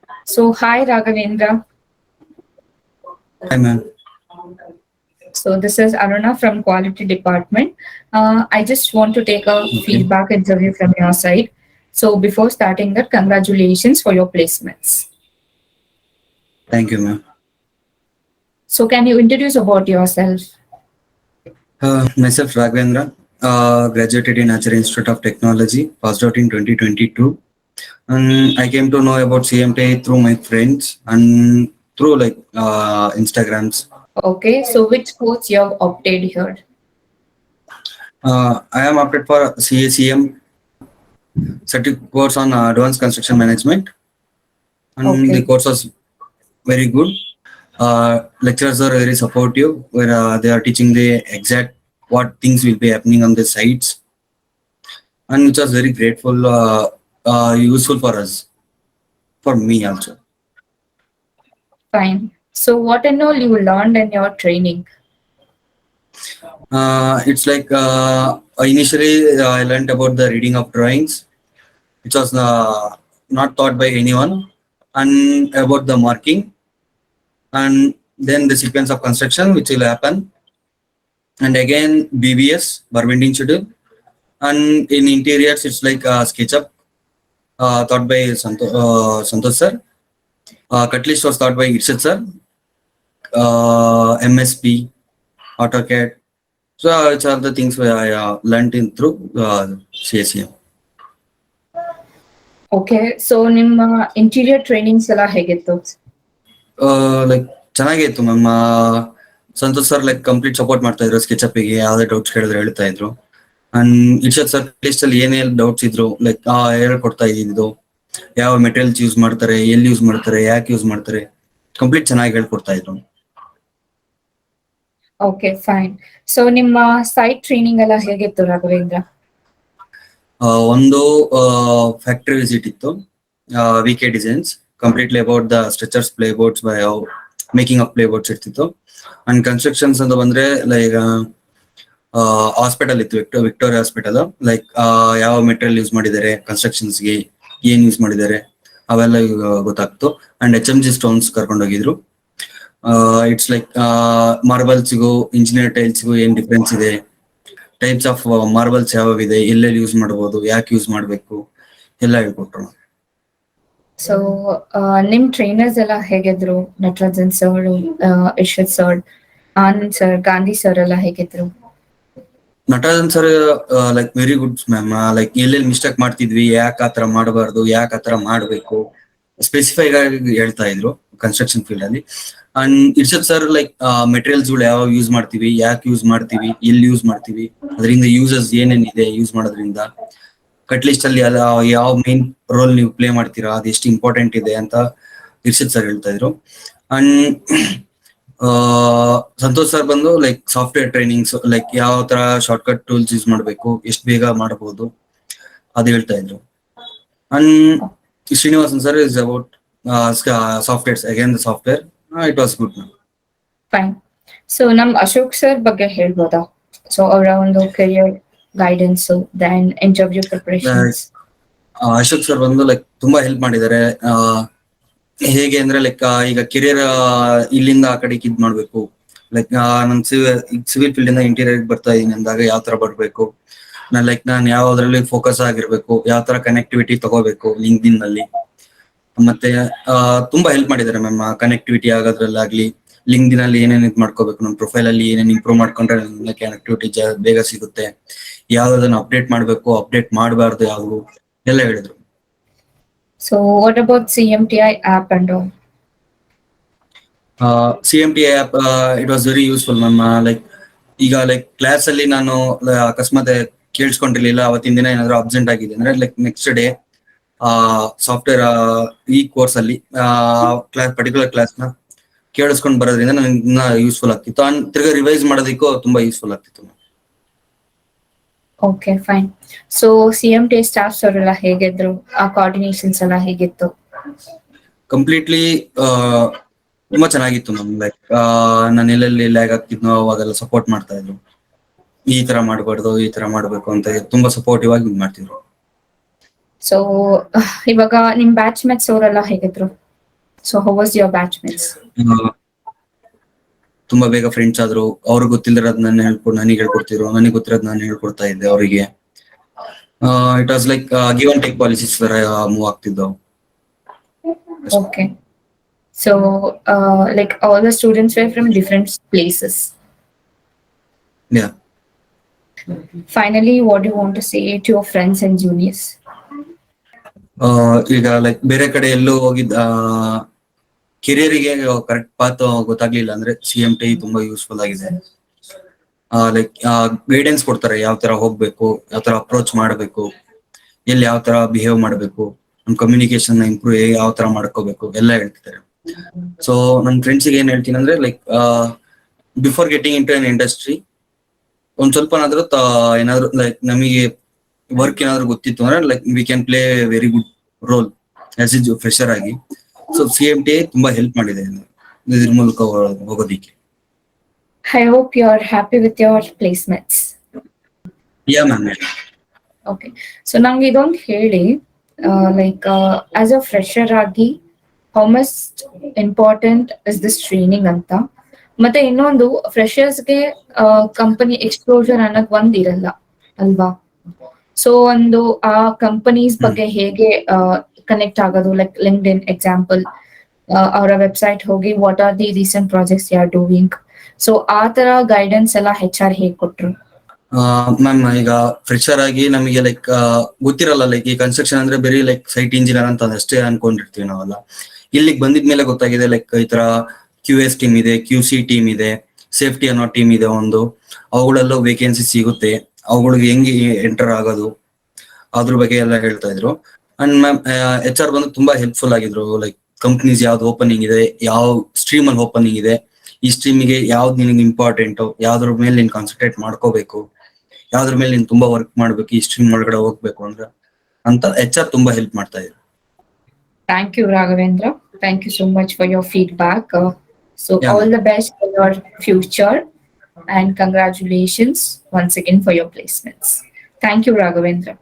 So, hi Raghavendra. Hi, ma'am. So, this is Aruna from Quality Department. I just want to take a Okay. feedback interview from your side. So, before starting that, congratulations for your placements. Thank you, ma'am. So, can you introduce about yourself? Myself, Raghavendra, graduated in Acharya Institute of Technology, passed out in 2022. And I came to know about CMTI through my friends and through Instagrams. Okay, so which course you have opted here? I am opted for CACM certificate course on advanced construction management, and the Okay, course was very good. Lecturers are very supportive, where they are teaching the exact what things will be happening on the sites, and which was very grateful, useful for us, for me also. fine. So, what and all you learned in your training? It's like initially I learned about the reading of drawings, which was not taught by anyone, and about the marking, and then the sequence of construction which will happen, and again BBS, bar bending schedule, and in interiors it's like SketchUp, taught by Santosh sir. Cut list was taught by Irshad sir. MSP, AutoCAD. So it's all the things where I learned in through CSEM. Okay, so ನಿಮ್ಮ interior trainings ಎಲ್ಲ ಹೇಗಿತ್ತು? Like ಚೆನ್ನಾಗೇ ಇತ್ತು ma'am. Santosh sir like complete support ಮಾಡ್ತಾ ಇದ್ರು. ಸ್ಕೆಚ್ಅಪ್ಗೆ ಯಾವ್ದೇ doubts ಕೇಳಿದ್ರೆ ಹೇಳ್ತಾ ಇದ್ರು. ಅಂಡ್ ಇರ್ಷದ್ ಸರ್ ಲಿಸ್ಟ್ ಅಲ್ಲಿ ಏನೇನ್ ಡೌಟ್ಸ್ ಇದ್ರು ಲೈಕ್ ಹೇಳ್ಕೊಡ್ತಾ ಇದ್ದು. ಯಾವ ಮೆಟೀರಿಯಲ್ಸ್ ಯೂಸ್ ಮಾಡ್ತಾರೆ, ಎಲ್ಲಿ ಯೂಸ್ ಮಾಡ್ತಾರೆ, ಯಾಕೆ ಯೂಸ್ ಮಾಡ್ತಾರೆ, ಕಂಪ್ಲೀಟ್ ಚೆನ್ನಾಗಿ ಹೇಳ್ಕೊಡ್ತಾ ಇದ್ರು. Okay, fine. ಸೊ ನಿಮ್ಮ ಸೈಟ್ ಟ್ರೈನಿಂಗ್ ಎಲ್ಲ ಹೇಗಿತ್ತು ರಾಘವೇಂದ್ರ? ಒಂದು ಫ್ಯಾಕ್ಟ್ರಿ ವಿಸಿಟ್ ಇತ್ತು, VK designs, completely about the structures, ply boards, making of ply boards ಇರ್ತಿತ್ತು. ಅಂಡ್ ಕನ್ಸ್ಟ್ರಕ್ಷನ್ಸ್ ಅಂತ ಬಂದ್ರೆ ಲೈಕ್ ಹಾಸ್ಪಿಟಲ್ ಇತ್ತು, ವಿಕ್ಟೋರಿಯಾ ಹಾಸ್ಪಿಟಲ್. ಲೈಕ್ ಯಾವ ಮೆಟೀರಿಯಲ್ ಯೂಸ್ ಮಾಡಿದ್ದಾರೆ, ಕನ್ಸ್ಟ್ರಕ್ಷನ್ಸ್ಗೆ ಏನ್ ಯೂಸ್ ಮಾಡಿದ್ದಾರೆ ಅವೆಲ್ಲ ಗೊತ್ತಾಗ್ತು. ಅಂಡ್ HMG ಸ್ಟೋನ್ಸ್ ಕರ್ಕೊಂಡೋಗಿದ್ರು. ಇಟ್ಸ್ ಲೈಕ್ ಮಾರ್ಬಲ್ಸ್ಗೂ ಇಂಜಿನಿಯರ್ ಟೈಲ್ಸ್ಗೂ ಏನ್ ಡಿಫ್ರೆನ್ಸ್ ಇದೆ, ಟೈಪ್ಸ್ ಆಫ್ ಮಾರ್ಬಲ್ಸ್ ಯಾವಿದೆ, ಎಲ್ಲೆಲ್ಲಿ ಯೂಸ್ ಮಾಡಬಹುದು, ಯಾಕೆ ಯೂಸ್ ಮಾಡಬೇಕು, ಎಲ್ಲ ಹೇಳ್ಕೊಟ್ರು. ಸೊ ನಿಮ್ ಟ್ರೈನರ್ಸ್ ಎಲ್ಲ ಹೇಗಿದ್ರು? Natarajan sir, Yashath sir, Anand sir, Gandhi sir ಎಲ್ಲ ಹೇಗಿದ್ರು? Natarajan sir like very good ma'am. Like ಎಲ್ಲೆಲ್ಲಿ ಮಿಸ್ಟೇಕ್ ಮಾಡ್ತಿದ್ವಿ, ಯಾಕೆ ಆತರ ಮಾಡಬಾರ್ದು, ಯಾಕೆ ಆತರ ಮಾಡ್ಬೇಕು, ಸ್ಪೆಸಿಫೈ ಆಗಿ ಹೇಳ್ತಾ ಇದ್ರು ಕನ್ಸ್ಟ್ರಕ್ಷನ್ ಫೀಲ್ಡ್ ಅಲ್ಲಿ. And Irshad sir like materials ಗಳು ಯಾವ ಯೂಸ್ ಮಾಡ್ತೀವಿ, ಯಾಕೆ ಯೂಸ್ ಮಾಡ್ತೀವಿ, ಎಲ್ಲಿ ಯೂಸ್ ಮಾಡ್ತೀವಿ, ಅದರಿಂದ ಯೂಸಸ್ ಏನೇನಿದೆ ಯೂಸ್ ಮಾಡೋದ್ರಿಂದ, ಕಟ್ ಲಿಸ್ಟ್ ಅಲ್ಲಿ ಯಾವ ಮೇನ್ ರೋಲ್ ನೀವು ಪ್ಲೇ ಮಾಡ್ತೀರಾ, ಅದು ಎಷ್ಟು ಇಂಪಾರ್ಟೆಂಟ್ ಇದೆ ಅಂತ ಇರ್ಷದ್ ಸರ್ ಹೇಳ್ತಾ ಇದ್ರು. ಅಂಡ್ ಸಂತೋಷ್ ಸರ್ ಬಂದು ಲೈಕ್ ಸಾಫ್ಟ್ವೇರ್ ಟ್ರೈನಿಂಗ್ಸ್, ಲೈಕ್ ಯಾವ ತರ ಶಾರ್ಟ್ಕಟ್ ಟೂಲ್ಸ್ ಯೂಸ್ ಮಾಡಬೇಕು, ಎಷ್ಟು ಬೇಗ ಮಾಡಬಹುದು ಅದು ಹೇಳ್ತಾ ಇದ್ರು. And Srinivasan sir is about softwares, again the software. It was good. Fine. So ನಮ್ ಅಶೋಕ್ ಸರ್ ಬಗ್ಗೆ ಹೇಳ್ಬೋದಾ? ಸೊ ಅವರ ಒಂದು career guidance, then interview preparations. Ashok sir ಬಂದು ಲೈಕ್ ತುಂಬಾ ಹೆಲ್ಪ್ ಮಾಡಿದ್ದಾರೆ. ಹೇಗೆ ಅಂದ್ರೆ ಲೈಕ್ ಈಗ ಕೆರಿಯರ್ ಇಲ್ಲಿಂದ ಆ ಕಡೆಗೆ ಇದ್ ಮಾಡ್ಬೇಕು, ಲೈಕ್ ನನ್ ಸಿವಿಲ್ ಫೀಲ್ಡ್ ಇಂದ ಇಂಟೀರಿಯರ್ ಬರ್ತಾ ಇದೀನಿ ಅಂದಾಗ ಯಾವ ತರ ಬರ್ಬೇಕು, ನಾನು ಯಾವ್ದ್ರಲ್ಲಿ ಫೋಕಸ್ ಆಗಿರ್ಬೇಕು, ಯಾವ ತರ ಕನೆಕ್ಟಿವಿಟಿ ತಗೋಬೇಕು ಲಿಂಕ್ಡ್ಇನ್ ನಲ್ಲಿ, ಮತ್ತೆ ತುಂಬಾ ಹೆಲ್ಪ್ ಮಾಡಿದ್ದಾರೆ ಮ್ಯಾಮ್. ಕನೆಕ್ಟಿವಿಟಿ ಆಗೋದ್ರಲ್ಲಾಗ್ಲಿ, ಲಿಂಕ್ಡ್ಇನ್ ಅಲ್ಲಿ ಏನೇನ್ ಇದ್ ಮಾಡ್ಕೋಬೇಕು, ನಮ್ಮ ಪ್ರೊಫೈಲ್ ಅಲ್ಲಿ ಏನೇನ್ ಇಂಪ್ರೂವ್ ಮಾಡ್ಕೊಂಡ್ರೆ ಕನೆಕ್ಟಿವಿಟಿ ಬೇಗ ಸಿಗುತ್ತೆ, ಯಾವ್ದನ್ನ ಅಪ್ಡೇಟ್ ಮಾಡ್ಬೇಕು, ಅಪ್ಡೇಟ್ ಮಾಡಬಾರ್ದು ಯಾವ್ದು, ಎಲ್ಲ ಹೇಳಿದ್ರು. So what about CMTI app and all? CMTI app it was very useful ma'am. Like ಈಗ ಲೈಕ್ ಕ್ಲಾಸ್ ಅಲ್ಲಿ ನಾನು ಅಕಸ್ಮಾತ್ ಕೇಳಿಸ್ಕೊಂಡಿರ್ಲಿಲ್ಲ, ಅವತ್ತಿನ ದಿನ ಏನಾದ್ರು ಅಬ್ಸೆಂಟ್ ಆಗಿದೆ ಅಂದ್ರೆ ಲೈಕ್ ನೆಕ್ಸ್ಟ್ ಡೇ ಸಾಫ್ಟ್ವೇರ್ ಈ ಕೋರ್ಸ್ ಅಲ್ಲಿ ಪರ್ಟಿಕ್ಯುಲರ್ ಕ್ಲಾಸ್ ನ ಕೇಳಿಸ್ಕೊಂಡು ಬರೋದ್ರಿಂದ ನನಗೆ ಇನ್ನ ಯೂಸ್ಫುಲ್ ಆಗ್ತಿತ್ತು. ಅಂಡ್ ತಿರ್ಗಾ ರಿವೈಸ್ ಮಾಡೋದಕ್ಕೂ ತುಂಬಾ ಯೂಸ್ಫುಲ್ ಆಗ್ತಿತ್ತು. Okay, fine. So CMTI staffs ಅವರೆಲ್ಲ ಹೇಗಿದ್ರು? ಆ ಕೋಆರ್ಡಿನೇಷನ್ಸ್ ಎಲ್ಲ ಹೇಗಿತ್ತು? ಕಂಪ್ಲೀಟ್ಲಿ ತುಂಬಾ ಚೆನ್ನಾಗಿತ್ತು ಮ್ಯಾಮ್. ಲೈಕ್ ನಾನು ಎಲ್ಲೆಲ್ಲಿ ಲ್ಯಾಗ್ ಆಗ್ತಿದ್ನೋ ಅವಾಗೆಲ್ಲ ಸಪೋರ್ಟ್ ಮಾಡ್ತಾ ಇದ್ರು. ಈ ತರ ಮಾಡ್ಬಾರ್ದು, ಈ ತರ ಮಾಡ್ಬೇಕು ಅಂತ ತುಂಬಾ ಸಪೋರ್ಟಿವ್ ಆಗಿ ಮಾಡ್ತಿದ್ರು. ಸೊ ಇವಾಗ ನಿಮ್ ಬ್ಯಾಚ್ ಮೇಟ್ಸ್ ಅವರೆಲ್ಲ ಹೇಗಿದ್ರು? So how was your batchmates? ತುಂಬಾ ಬೇಗ ಫ್ರೆಂಡ್ಸ್ ಆದ್ರು. ಅವ್ರಿಗೆ ಗೊತ್ತಿಲ್ಲದ ನನಗೆ ಹೇಳ್ಕೊಡ್ತಿದ್ರು, ನನಗೆ ಗೊತ್ತಿರೋದ್ ನಾನು ಹೇಳ್ಕೊಡ್ತಾ ಇದ್ದೆ ಅವರಿಗೆ. It was like give and take policies ತರ move ಆಗ್ತಿದ್ದವು. Okay. So like all the students were from different places. Yeah. Finally, what do you want to say to your friends and juniors? ಈಗ like ಬೇರೆ ಕಡೆ ಎಲ್ಲೋ ಹೋಗಿದ್ದ ಕೆರಿಯರಿಗೆ correct path ಗೊತ್ತಾಗ್ಲಿಲ್ಲ ಅಂದ್ರೆ CMTI ತುಂಬಾ useful ಆಗಿದೆ. Like guidance ಕೊಡ್ತಾರೆ, ಯಾವ ತರ ಹೋಗ್ಬೇಕು, ಯಾವ ತರ ಅಪ್ರೋಚ್ ಮಾಡಬೇಕು, ಎಲ್ಲಿ ಯಾವ ತರ ಬಿಹೇವ್ ಮಾಡಬೇಕು, ನಮ್ ಕಮ್ಯುನಿಕೇಶನ್ ಇಂಪ್ರೂವ್ ಯಾವ ತರ ಮಾಡ್ಕೋಬೇಕು ಎಲ್ಲ ಹೇಳ್ತಿದ್ದಾರೆ. ಸೊ ನನ್ನ ಫ್ರೆಂಡ್ಸಿಗೆ ಏನ್ ಹೇಳ್ತೀನಿ ಅಂದ್ರೆ like before getting in to an industry ಒಂದ್ ಸ್ವಲ್ಪನಾದ್ರೂ ಏನಾದ್ರು ಲೈಕ್ ನಮಗೆ ವರ್ಕ್ ಏನಾದ್ರು ಗೊತ್ತಿತ್ತು ಅಂದ್ರೆ like we can play very good role as a fresher ಆಗಿ. ಸೊ CMTI ತುಂಬಾ ಹೆಲ್ಪ್ ಮಾಡಿದೆ ಇದ್ರ ಮೂಲಕ ಹೋಗೋದಿಕ್ಕೆ. I hope you are happy with your placements. Yeah ma'am. Okay. So ನಂಗೆ ಇದೊಂದು ಹೇಳಿ, like as a fresher ಆಗಿ how much important is this training ಅಂತ. ಮತ್ತೆ ಇನ್ನೊಂದು ಫ್ರೆಶರ್ಸ್ಗೆ ಕಂಪನಿ ಎಕ್ಸ್ಪೋಜರ್ ಅನ್ನೋದು ಒಂದ್ ಇರಲ್ಲ ಅಲ್ವಾ? ಸೊ ಒಂದು ಆ ಕಂಪನೀಸ್ ಬಗ್ಗೆ ಹೇಗೆ ಕನೆಕ್ಟ್ ಆಗೋದು, ಲೈಕ್ ಲಿಂಕ್ಡ್ ಇನ್ ಎಕ್ಸಾಂಪಲ್, ಅವರ ವೆಬ್ಸೈಟ್ ಹೋಗಿ what are the recent projects you are doing. So ಆ ತರ ಗೈಡೆನ್ಸ್ ಎಲ್ಲ HR ಹೇಗೆ ಕೊಟ್ರು? ಮ್ಯಾಮ್ ಈಗ ಫ್ರೆಶರ್ ಆಗಿ ನಮಗೆ ಲೈಕ್ ಗೊತ್ತಿರಲ್ಲ, ಲೈಕ್ ಈ ಕನ್ಸ್ಟ್ರಕ್ಷನ್ ಅಂದ್ರೆ ಬರೀ ಲೈಕ್ ಸೈಟ್ ಇಂಜಿನಿಯರ್ ಅಂತ ಅಷ್ಟೇ ಅನ್ಕೊಂಡಿರ್ತೀವಿ ನಾವೆಲ್ಲ. ಇಲ್ಲಿಗೆ ಬಂದಿದ್ಮೇಲೆ ಗೊತ್ತಾಗಿದೆ ಲೈಕ್ ಈ ತರ QS ಟೀಮ್ ಇದೆ, QC ಟೀಮ್ ಇದೆ, ಸೇಫ್ಟಿ ಅನ್ನೋ ಟೀಮ್ ಇದೆ ಒಂದು, ಅವುಗಳೆಲ್ಲ ವೇಕೆನ್ಸಿ ಸಿಗುತ್ತೆ, ಅವುಗಳಿಗೆ ಹೆಂಗೆ ಎಂಟರ್ ಆಗೋದು ಅದ್ರ ಬಗ್ಗೆ ಎಲ್ಲ ಹೇಳ್ತಾ ಇದ್ರು. ಅಂಡ್ ಮ್ಯಾಮ್ HR ಬಂದು ತುಂಬಾ ಹೆಲ್ಪ್ಫುಲ್ ಆಗಿದ್ರು. ಲೈಕ್ ಕಂಪ್ನೀಸ್ ಯಾವ್ದು ಓಪನಿಂಗ್ ಇದೆ, ಯಾವ ಸ್ಟ್ರೀಮ್ ಅಲ್ಲಿ ಓಪನಿಂಗ್ ಇದೆ, ಈ ಸ್ಟ್ರೀಮಿಗೆ ಯಾವ್ದು ನಿನಗೆ ಇಂಪಾರ್ಟೆಂಟ್, ಯಾವ್ದ್ರ ಮೇಲೆ ನೀನ್ ಕಾನ್ಸಂಟ್ರೇಟ್ ಮಾಡ್ಕೋಬೇಕು, ಯಾವ್ದ್ರ ಮೇಲೆ ನೀನ್ ತುಂಬಾ ವರ್ಕ್ ಮಾಡ್ಬೇಕು, ಈ ಸ್ಟ್ರೀಮ್ ಒಳಗಡೆ ಹೋಗ್ಬೇಕು ಅಂದ್ರೆ ಅಂತ HR ತುಂಬಾ ಹೆಲ್ಪ್ ಮಾಡ್ತಾ ಇದ್ರು. Thank you, Raghavendra. Thank you so much for your feedback. So Yeah, all ma'am. the best for your future and congratulations once again for your placements. Thank you, Raghavendra.